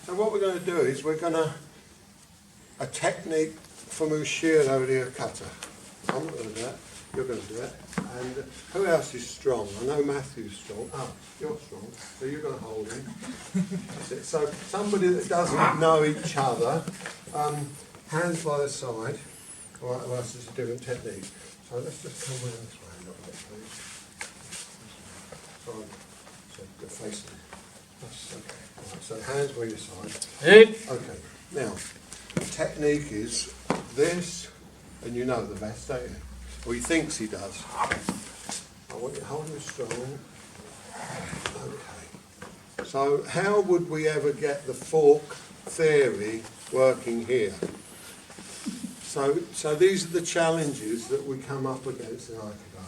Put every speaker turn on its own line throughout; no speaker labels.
So what we're going to do is we're going to, a technique from Ushiro the kata. I'm not going to do it, you're going to do it. And who else is strong? I know Matthew's strong. Oh, you're strong, so you're going to hold him. That's it. So somebody that doesn't know each other, hands by the side. All right, well, this is a different technique. So let's just come around this way a little bit, please. Sorry. So you're facing. That's okay. Right, so hands by your side.
Hey.
Okay. Now, the technique is this, and you know the best, don't you? Well, he thinks he does. I want you to hold him strong. Okay. So, how would we ever get the fork theory working here? So these are the challenges that we come up against in Aikido.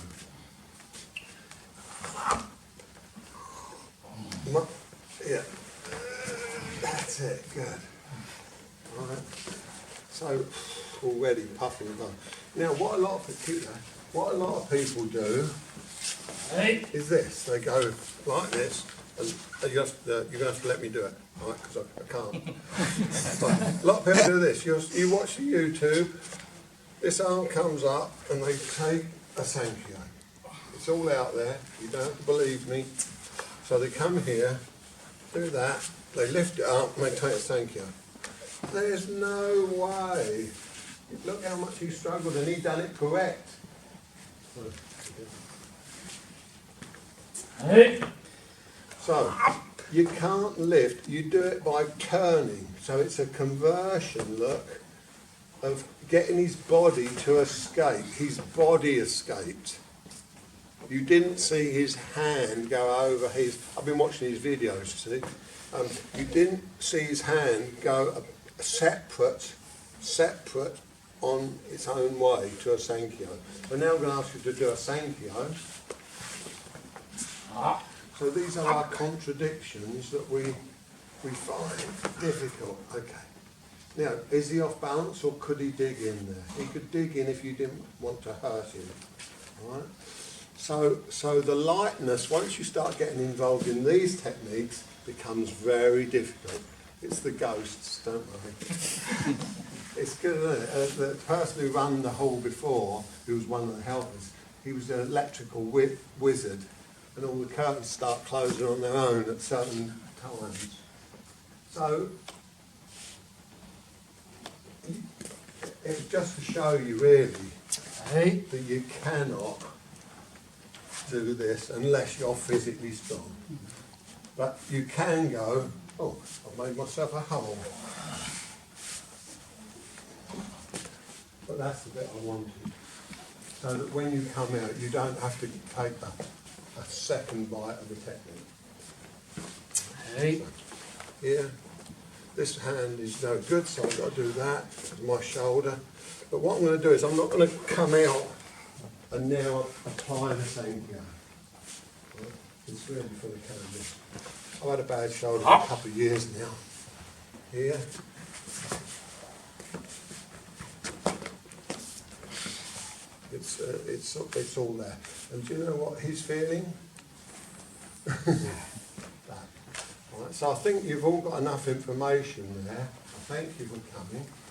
Yeah, that's it, good. All right. So, already puffing and puffing. Now, what a lot of people do is this. They go like this, and you're going to have to let me do it, right? Because I can't. But a lot of people do this. You watch the YouTube. This arm comes up, and they take a Sankyo. It's all out there. You don't have to believe me. So they come here, do that. They lift it up, and they take a Sankyo. There's no way. Look how much he struggled, and he done it correct.
Hey.
So, you can't lift, you do it by turning. So it's a conversion, look, of getting his body to escape. His body escaped. You didn't see his hand go over his, I've been watching his videos, see. You didn't see his hand go separate on its own way to a Sankyo. But now I'm going to ask you to do a Sankyo. So these are our contradictions that we find difficult. Okay. Now, is he off balance or could he dig in there? He could dig in if you didn't want to hurt him. All right? So the lightness, once you start getting involved in these techniques, becomes very difficult. It's the ghosts, don't worry. It's good, isn't it? The person who ran the hall before, who was one of the helpers, he was an electrical wizard, and all the curtains start closing on their own at certain times. So, it's just to show you really that you cannot do this unless you're physically strong. But you can go, oh, I've made myself a hole. But that's the bit I wanted. So that when you come out, you don't have to take a second bite of the technique.
Hey.
So, here, this hand is no good, so I've got to do that with my shoulder. But what I'm going to do is I'm not going to come out and now apply the Sankyo. It's really for the canvas. I've had a bad shoulder for a couple of years now. Here. It's all there. And do you know what he's feeling? That. All right, so I think you've all got enough information there. Thank you for coming.